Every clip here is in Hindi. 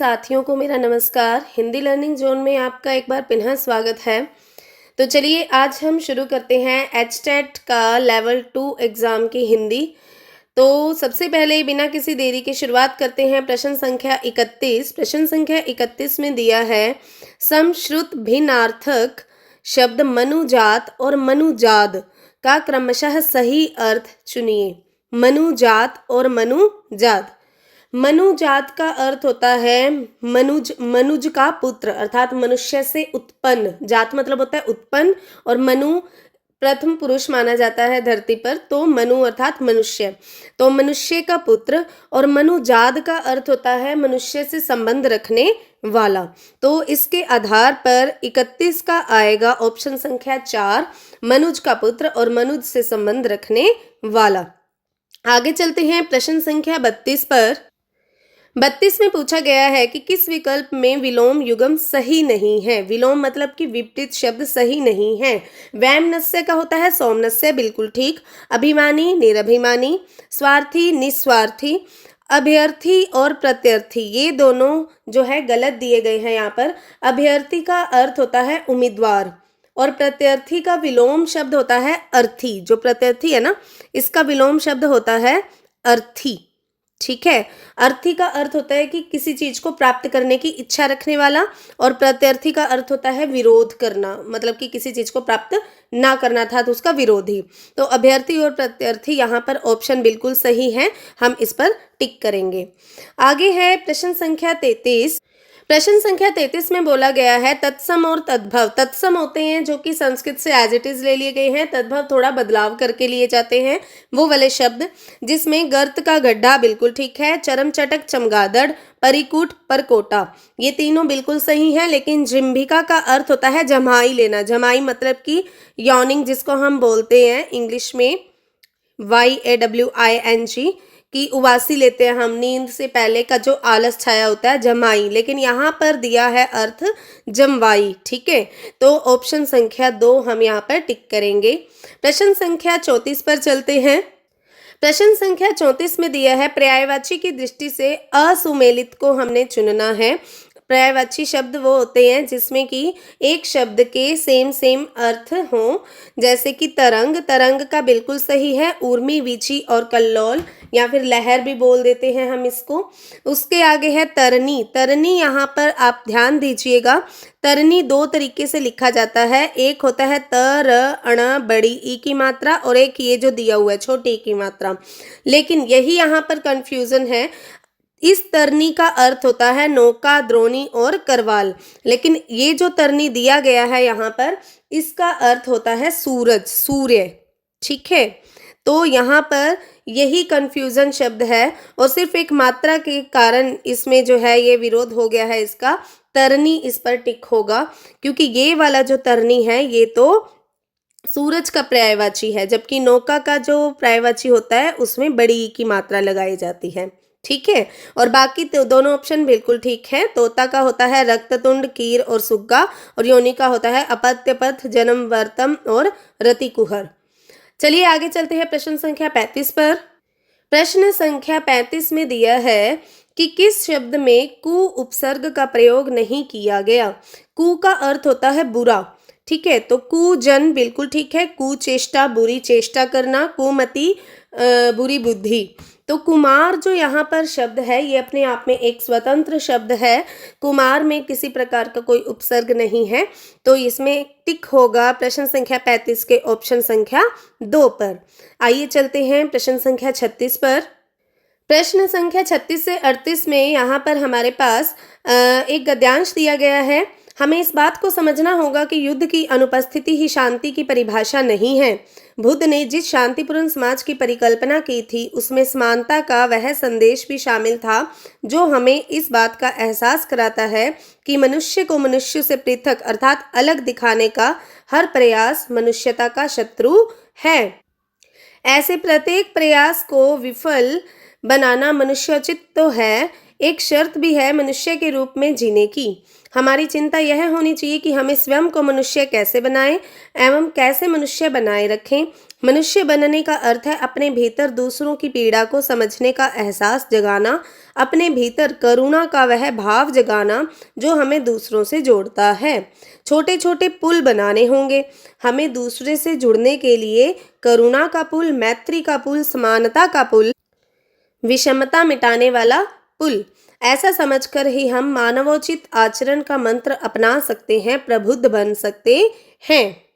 साथियों को मेरा नमस्कार। हिंदी लर्निंग जोन में आपका एक बार पुनः स्वागत है। तो चलिए आज हम शुरू करते हैं एचटेट का लेवल 2 एग्ज़ाम की हिंदी। तो सबसे पहले बिना किसी देरी के शुरुआत करते हैं प्रश्न संख्या 31। प्रश्न संख्या 31 में दिया है समश्रुत भिन्नार्थक शब्द मनुजात और मनुजाद का क्रमशः सही अर्थ चुनिए। मनुजात और मनुजाद। मनुजात का अर्थ होता है मनुज, मनुज का पुत्र अर्थात मनुष्य से उत्पन्न। जात मतलब होता है उत्पन्न और मनु प्रथम पुरुष माना जाता है धरती पर, तो मनु अर्थात मनुष्य, तो मनुष्य का पुत्र। और मनुजाद का अर्थ होता है मनुष्य से संबंध रखने वाला। तो इसके आधार पर 31 का आएगा ऑप्शन संख्या 4, मनुज का पुत्र और मनुज से संबंध रखने वाला। आगे चलते हैं प्रश्न संख्या 32 पर। 32 में पूछा गया है कि किस विकल्प में विलोम युग्म सही नहीं है। विलोम मतलब कि विपरीत शब्द सही नहीं है। वैमनस्य का होता है सोमनस्य, बिल्कुल ठीक। अभिमानी निरभिमानी, स्वार्थी निस्वार्थी, अभ्यर्थी और प्रत्यर्थी, ये दोनों जो है गलत दिए गए हैं यहाँ पर। अभ्यर्थी का अर्थ होता है उम्मीदवार और प्रत्यर्थी का विलोम शब्द होता है अर्थी। जो प्रत्यर्थी है ना, इसका विलोम शब्द होता है अर्थी। ठीक है, अर्थी का अर्थ होता है कि किसी चीज को प्राप्त करने की इच्छा रखने वाला, और प्रत्यर्थी का अर्थ होता है विरोध करना, मतलब कि किसी चीज को प्राप्त ना करना था तो उसका विरोधी। तो अभ्यर्थी और प्रत्यर्थी यहाँ पर ऑप्शन बिल्कुल सही है, हम इस पर टिक करेंगे। आगे है प्रश्न संख्या 33। प्रश्न संख्या 33 में बोला गया है तत्सम और तद्भव। तत्सम होते हैं जो कि संस्कृत से एज इट इज ले लिए गए हैं, तद्भव थोड़ा बदलाव करके लिए जाते हैं वो वाले शब्द, जिसमें गर्त का गड्ढा बिल्कुल ठीक है, चरम चटक चमगादड़, परिकूट परकोटा, ये तीनों बिल्कुल सही हैं। लेकिन जिम्भिका का अर्थ होता है जमाई लेना। जमाई मतलब कि यॉर्निंग, जिसको हम बोलते हैं इंग्लिश में YAWING, कि उवासी लेते हैं हम, नींद से पहले का जो आलस छाया होता है, जमाई। लेकिन यहाँ पर दिया है अर्थ जमवाई। ठीक है, तो ऑप्शन संख्या 2 हम यहाँ पर टिक करेंगे। प्रश्न संख्या 34 पर चलते हैं। प्रश्न संख्या 34 में दिया है पर्यायवाची की दृष्टि से असुमेलित को हमने चुनना है। पर्यायवाची शब्द वो होते हैं जिसमें कि एक शब्द के सेम अर्थ हों, जैसे कि तरंग, तरंग का बिल्कुल सही है। ऊर्मी, वीची और कल्लोल, या फिर लहर भी बोल देते हैं हम इसको। उसके आगे है तरनी। तरनी यहाँ पर आप ध्यान दीजिएगा, तरनी 2 तरीके से लिखा जाता है। एक होता है तर अण बड़ी ई की मात्रा, और एक ये जो दिया हुआ है छोटी ई की मात्रा। लेकिन यही यहाँ पर कंफ्यूजन है। इस तरनी का अर्थ होता है नौका, द्रोणी और करवाल, लेकिन ये जो तरनी दिया गया है यहाँ पर, इसका अर्थ होता है सूरज, सूर्य। ठीक है, तो यहाँ पर यही कंफ्यूजन शब्द है, और सिर्फ एक मात्रा के कारण इसमें जो है ये विरोध हो गया है इसका। तरनी इस पर टिक होगा, क्योंकि ये वाला जो तरनी है ये तो सूरज का पर्यायवाची है, जबकि नौका का जो पर्यायवाची होता है उसमें बड़ी ई की मात्रा लगाई जाती है। ठीक है, और बाकी तो दोनों ऑप्शन बिल्कुल ठीक है। तोता का होता है रक्ततुंड, कीर और सुग्गा, और योनि का होता है अपत्यपथ, जन्मवर्तम और रतिकुहर। चलिए आगे चलते हैं प्रश्न संख्या 35 पर। प्रश्न संख्या 35 में दिया है कि किस शब्द में कु उपसर्ग का प्रयोग नहीं किया गया। कु का अर्थ होता है बुरा। ठीक है, तो कुजन बिल्कुल ठीक है। कुचेष्टा, बुरी चेष्टा करना। कुमति, बुरी बुद्धि। तो कुमार जो यहाँ पर शब्द है ये अपने आप में एक स्वतंत्र शब्द है। कुमार में किसी प्रकार का कोई उपसर्ग नहीं है, तो इसमें टिक होगा प्रश्न संख्या 35 के ऑप्शन संख्या 2 पर। आइए चलते हैं प्रश्न संख्या 36 पर। प्रश्न संख्या 36 से 38 में यहाँ पर हमारे पास एक गद्यांश दिया गया है। हमें इस बात को समझना होगा कि युद्ध की अनुपस्थिति ही शांति की परिभाषा नहीं है। बुद्ध ने जिस शांतिपूर्ण समाज की परिकल्पना की थी उसमें समानता का वह संदेश भी शामिल था जो हमें इस बात का एहसास कराता है कि मनुष्य को मनुष्य से पृथक अर्थात अलग दिखाने का हर प्रयास मनुष्यता का शत्रु है। ऐसे प्रत्येक प्रयास को विफल बनाना मनुष्योचित तो है, एक शर्त भी है मनुष्य के रूप में जीने की। हमारी चिंता यह होनी चाहिए कि हमें स्वयं को मनुष्य कैसे बनाएं एवं कैसे मनुष्य बनाए रखें। मनुष्य बनने का अर्थ है अपने भीतर दूसरों की पीड़ा को समझने का एहसास जगाना, अपने भीतर करुणा का वह भाव जगाना जो हमें दूसरों से जोड़ता है। छोटे छोटे पुल बनाने होंगे हमें दूसरे से जुड़ने के लिए, करुणा का पुल, मैत्री का पुल, समानता का पुल, विषमता मिटाने वाला पुल। ऐसा समझकर ही हम मानवोचित आचरण का मंत्र अपना सकते हैं, प्रबुद्ध बन सकते हैं।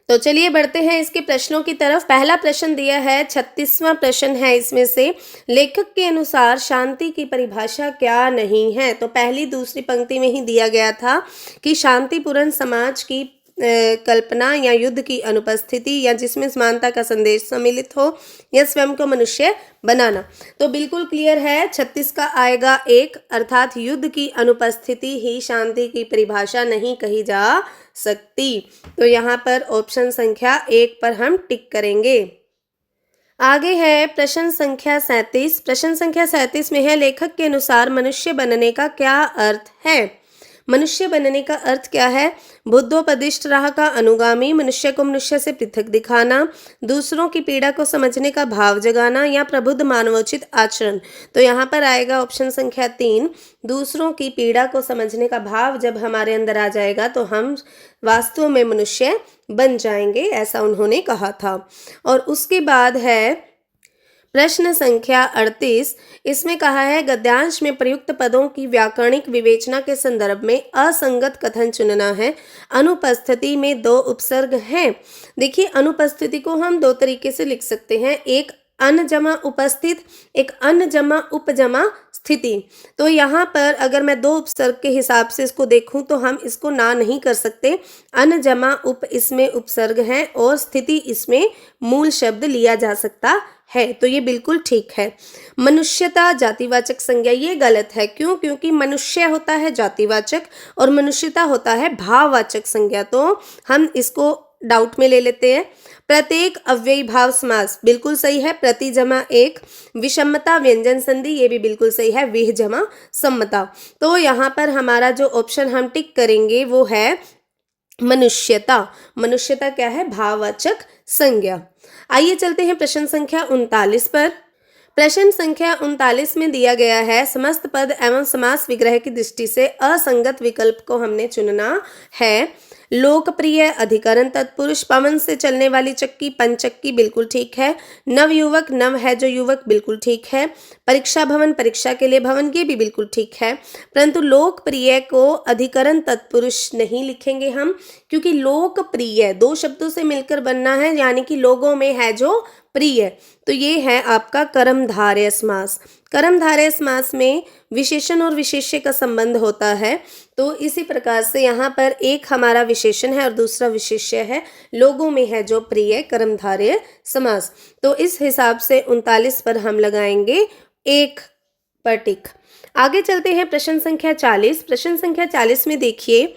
तो चलिए बढ़ते हैं इसके प्रश्नों की तरफ। पहला प्रश्न दिया है, 36वां प्रश्न है इसमें से, लेखक के अनुसार शांति की परिभाषा क्या नहीं है। तो पहली दूसरी पंक्ति में ही दिया गया था कि शांतिपूर्ण समाज की कल्पना या युद्ध की अनुपस्थिति या जिसमें समानता का संदेश सम्मिलित हो या स्वयं को मनुष्य बनाना। तो बिल्कुल क्लियर है, 36 का आएगा 1, अर्थात युद्ध की अनुपस्थिति ही शांति की परिभाषा नहीं कही जा सकती। तो यहाँ पर ऑप्शन संख्या 1 पर हम टिक करेंगे। आगे है प्रश्न संख्या 37। प्रश्न संख्या 37 में है, लेखक के अनुसार मनुष्य बनने का क्या अर्थ है। मनुष्य बनने का अर्थ क्या है। बुद्धोपदिष्ट राह का अनुगामी, मनुष्य को मनुष्य से पृथक दिखाना, दूसरों की पीड़ा को समझने का भाव जगाना या प्रबुद्ध मानवोचित आचरण। तो यहाँ पर आएगा ऑप्शन संख्या 3, दूसरों की पीड़ा को समझने का भाव जब हमारे अंदर आ जाएगा तो हम वास्तव में मनुष्य बन जाएंगे, ऐसा उन्होंने कहा था। और उसके बाद है प्रश्न संख्या 38। इसमें कहा है, गद्यांश में प्रयुक्त पदों की व्याकरणिक विवेचना के संदर्भ में असंगत कथन चुनना है। अनुपस्थिति में 2 उपसर्ग हैं। देखिए, अनुपस्थिति को हम 2 तरीके से लिख सकते हैं, एक अन जमा उपस्थित, एक अन जमा उपजमा स्थिति। तो यहाँ पर अगर मैं 2 उपसर्ग के हिसाब से इसको देखूं तो हम इसको ना नहीं कर सकते। अन जमा उप इसमें उपसर्ग है और स्थिति इसमें मूल शब्द लिया जा सकता है, तो ये बिल्कुल ठीक है। मनुष्यता जातिवाचक संज्ञा, ये गलत है। क्यों? क्योंकि मनुष्य होता है जातिवाचक और मनुष्यता होता है भाववाचक संज्ञा, तो हम इसको डाउट में ले लेते हैं। प्रत्येक अव्ययी भाव समास, बिल्कुल सही है, प्रति जमा एक। विषमता व्यंजन संधि, ये भी बिल्कुल सही है, विह जमा सम्मता। तो यहाँ पर हमारा जो ऑप्शन हम टिक करेंगे वो है मनुष्यता। मनुष्यता क्या है? भाववाचक संज्ञा। आइए चलते हैं प्रश्न संख्या 39 पर। प्रश्न संख्या 39 में दिया गया है, समस्त पद एवं समास विग्रह की दृष्टि से असंगत विकल्प को हमने चुनना है। लोकप्रिय, अधिकरण तत्पुरुष, पवन से चलने वाली चक्की, पंचक्की, बिल्कुल ठीक है। नवयुवक, नव है जो युवक, बिल्कुल ठीक है। परीक्षा भवन, परीक्षा के लिए भवन, ये भी बिल्कुल ठीक है। परंतु लोकप्रिय को अधिकरण तत्पुरुष नहीं लिखेंगे हम, क्योंकि लोकप्रिय 2 शब्दों से मिलकर बनना है, यानी कि लोगों में है जो प्रिय। तो ये है आपका कर्मधारय समास। कर्मधारय समास में विशेषण और विशेष्य का संबंध होता है। तो इसी प्रकार से यहाँ पर एक हमारा विशेषण है और दूसरा विशेष्य है, लोगों में है जो प्रिय, कर्मधारय समास। तो इस हिसाब से 39 पर हम लगाएंगे 1 पर टिक। आगे चलते हैं प्रश्न संख्या 40। प्रश्न संख्या 40 में देखिए,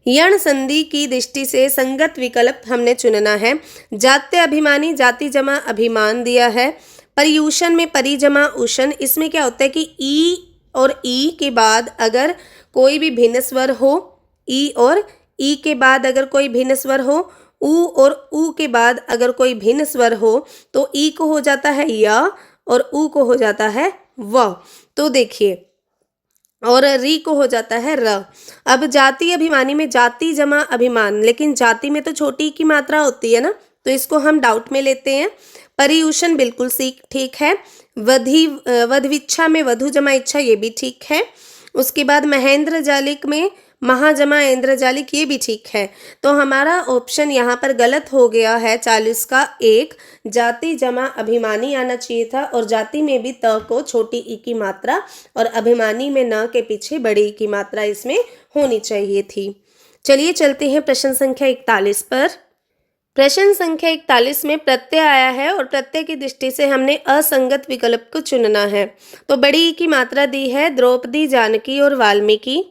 यण संधि की दृष्टि से संगत विकल्प हमने चुनना है। जात्य अभिमानी, जाति जमा अभिमान दिया है। परियूषण में परि जमा उषण, इसमें क्या होता है कि ई और ई के बाद अगर कोई भी भिन्न स्वर हो, ई और ई के बाद अगर कोई भिन्न स्वर हो, ऊ और ऊ के बाद अगर कोई भिन्न स्वर हो, तो ई को हो जाता है य और ऊ को हो जाता है व। तो देखिए, और री को हो जाता है र। अब जाति अभिमानी में जाति जमा अभिमान, लेकिन जाति में तो छोटी की मात्रा होती है ना, तो इसको हम डाउट में लेते हैं। परियूषण बिल्कुल ठीक है। वधविच्छा में वधु जमा इच्छा, ये भी ठीक है। उसके बाद महेंद्र जालिक में महाजमा इंद्रजालिक, ये भी ठीक है। तो हमारा ऑप्शन यहाँ पर गलत हो गया है 40 का 1, जाति जमा अभिमानी आना चाहिए था, और जाति में भी त को छोटी ई की मात्रा और अभिमानी में न के पीछे बड़ी ई की मात्रा इसमें होनी चाहिए थी। चलिए चलते हैं प्रश्न संख्या 41 पर। प्रश्न संख्या 41 में प्रत्यय आया है और प्रत्यय की दृष्टि से हमने असंगत विकल्प को चुनना है। तो बड़ी ई की मात्रा दी है द्रौपदी, जानकी और वाल्मीकि।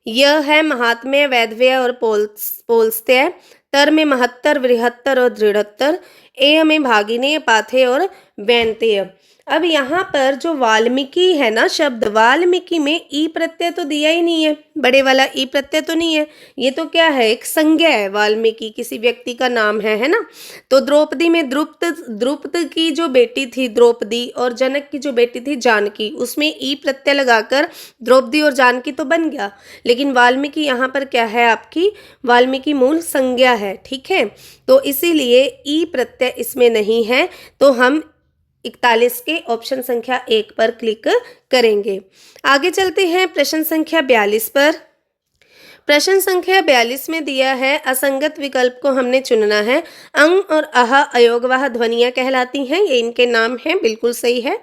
यह है महात्म्य, वैधव्य और पौलस्त्य। तर में महत्तर, बृहत्तर और दृढ़त्तर। एय में भागिनेय, पाथेय और वैनतेय। अब यहाँ पर जो वाल्मीकि है ना शब्द, वाल्मीकि में ई प्रत्यय तो दिया ही नहीं है, बड़े वाला ई प्रत्यय तो नहीं है, ये तो क्या है, एक संज्ञा है, वाल्मीकि किसी व्यक्ति का नाम है ना। तो द्रौपदी में द्रुपद की जो बेटी थी द्रौपदी और जनक की जो बेटी थी जानकी, उसमें ई प्रत्यय लगाकर द्रौपदी और जानकी तो बन गया, लेकिन वाल्मीकि यहाँ पर क्या है आपकी, वाल्मीकि मूल संज्ञा है, ठीक है। तो इसीलिए ई प्रत्यय इसमें नहीं है, तो हम 41 के ऑप्शन संख्या 1 पर क्लिक करेंगे। आगे चलते हैं प्रश्न संख्या 42 पर। प्रश्न संख्या 42 में दिया है असंगत विकल्प को हमने चुनना है। अंग और अह अयोगवाह ध्वनियां कहलाती हैं, ये इनके नाम हैं, बिल्कुल सही है।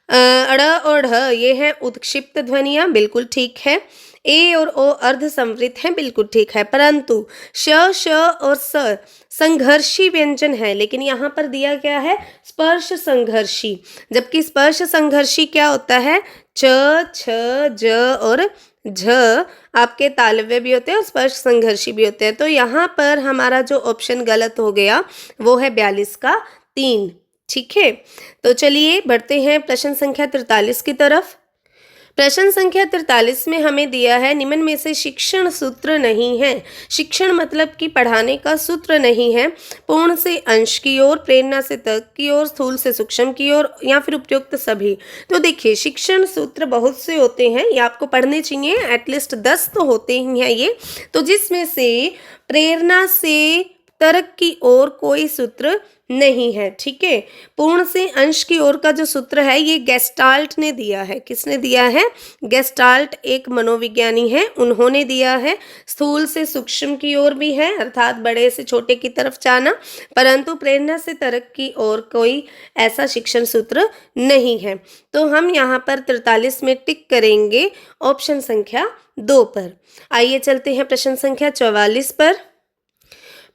अड़ और ढ ये हैं उत्क्षिप्त ध्वनियां, बिल्कुल ठीक है। ए और ओ अर्ध संवृत हैं, बिल्कुल ठीक है। परंतु श श और स संघर्षी व्यंजन है, लेकिन यहाँ पर दिया गया है स्पर्श संघर्षी, जबकि स्पर्श संघर्षी क्या होता है, च छ ज और झ आपके तालव्य भी होते हैं और स्पर्श संघर्षी भी होते हैं। तो यहाँ पर हमारा जो ऑप्शन गलत हो गया वो है 42 का 3, ठीक है। तो चलिए बढ़ते हैं प्रश्न संख्या 43 की तरफ। प्रश्न संख्या 43 में हमें दिया है निम्न में से शिक्षण सूत्र नहीं है। शिक्षण मतलब कि पढ़ाने का सूत्र नहीं है। पूर्ण से अंश की ओर, प्रेरणा से तर्क की ओर, स्थूल से सूक्ष्म की ओर, या फिर उपयुक्त सभी। तो देखिए शिक्षण सूत्र बहुत से होते हैं, ये आपको पढ़ने चाहिए, एटलीस्ट 10 तो होते ही हैं ये। तो जिसमें से प्रेरणा से तर्क की ओर कोई सूत्र नहीं है, ठीक है। पूर्ण से अंश की ओर का जो सूत्र है ये गेस्टाल्ट ने दिया है। किसने दिया है, गेस्टाल्ट एक मनोविज्ञानी है, उन्होंने दिया है। स्थूल से सूक्ष्म की ओर भी है, अर्थात बड़े से छोटे की तरफ जाना, परंतु प्रेरणा से तर्क की ओर कोई ऐसा शिक्षण सूत्र नहीं है। तो हम यहाँ पर 43 में टिक करेंगे ऑप्शन संख्या 2 पर। आइए चलते हैं प्रश्न संख्या 44 पर।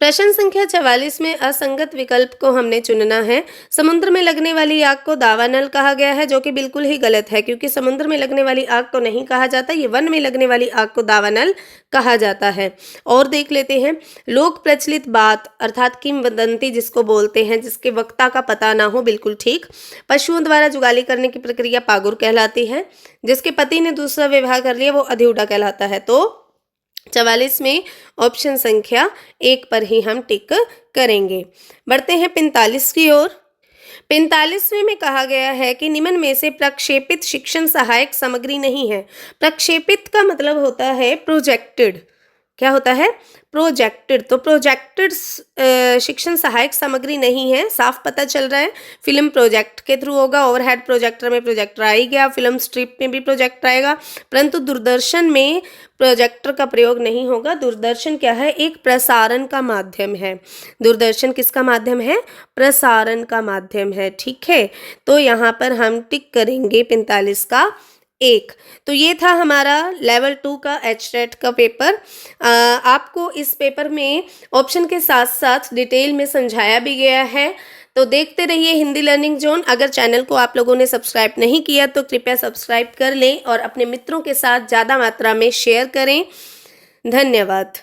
प्रश्न संख्या 44 में असंगत विकल्प को हमने चुनना है। समुद्र में लगने वाली आग को दावानल कहा गया है, जो कि बिल्कुल ही गलत है, क्योंकि समुद्र में लगने वाली आग को नहीं कहा जाता, ये वन में लगने वाली आग को दावानल कहा जाता है। और देख लेते हैं लोक प्रचलित बात अर्थात किंवदंती जिसको बोलते हैं, जिसके वक्ता का पता ना हो, बिल्कुल ठीक। पशुओं द्वारा जुगाली करने की प्रक्रिया पागुर कहलाती है। जिसके पति ने दूसरा विवाह कर लिया वो अधिउडा कहलाता है। तो 44 में ऑप्शन संख्या 1 पर ही हम टिक करेंगे। बढ़ते हैं 45 की ओर। 45वें में कहा गया है कि निम्न में से प्रक्षेपित शिक्षण सहायक सामग्री नहीं है। प्रक्षेपित का मतलब होता है प्रोजेक्टेड, क्या होता है, प्रोजेक्टेड। तो प्रोजेक्टेड शिक्षण सहायक सामग्री नहीं है, साफ पता चल रहा है। फिल्म प्रोजेक्ट के थ्रू होगा, ओवरहेड प्रोजेक्टर में प्रोजेक्टर आ ही गया, फिल्म स्ट्रिप में भी प्रोजेक्टर आएगा, परंतु दूरदर्शन में प्रोजेक्टर का प्रयोग नहीं होगा। दूरदर्शन क्या है, एक प्रसारण का माध्यम है। दूरदर्शन किसका माध्यम है, प्रसारण का माध्यम है, ठीक है। तो यहाँ पर हम टिक करेंगे 45 का 1। तो ये था हमारा लेवल 2 का HTET का पेपर। आपको इस पेपर में ऑप्शन के साथ साथ डिटेल में समझाया भी गया है। तो देखते रहिए हिंदी लर्निंग जोन। अगर चैनल को आप लोगों ने सब्सक्राइब नहीं किया तो कृपया सब्सक्राइब कर लें और अपने मित्रों के साथ ज़्यादा मात्रा में शेयर करें। धन्यवाद।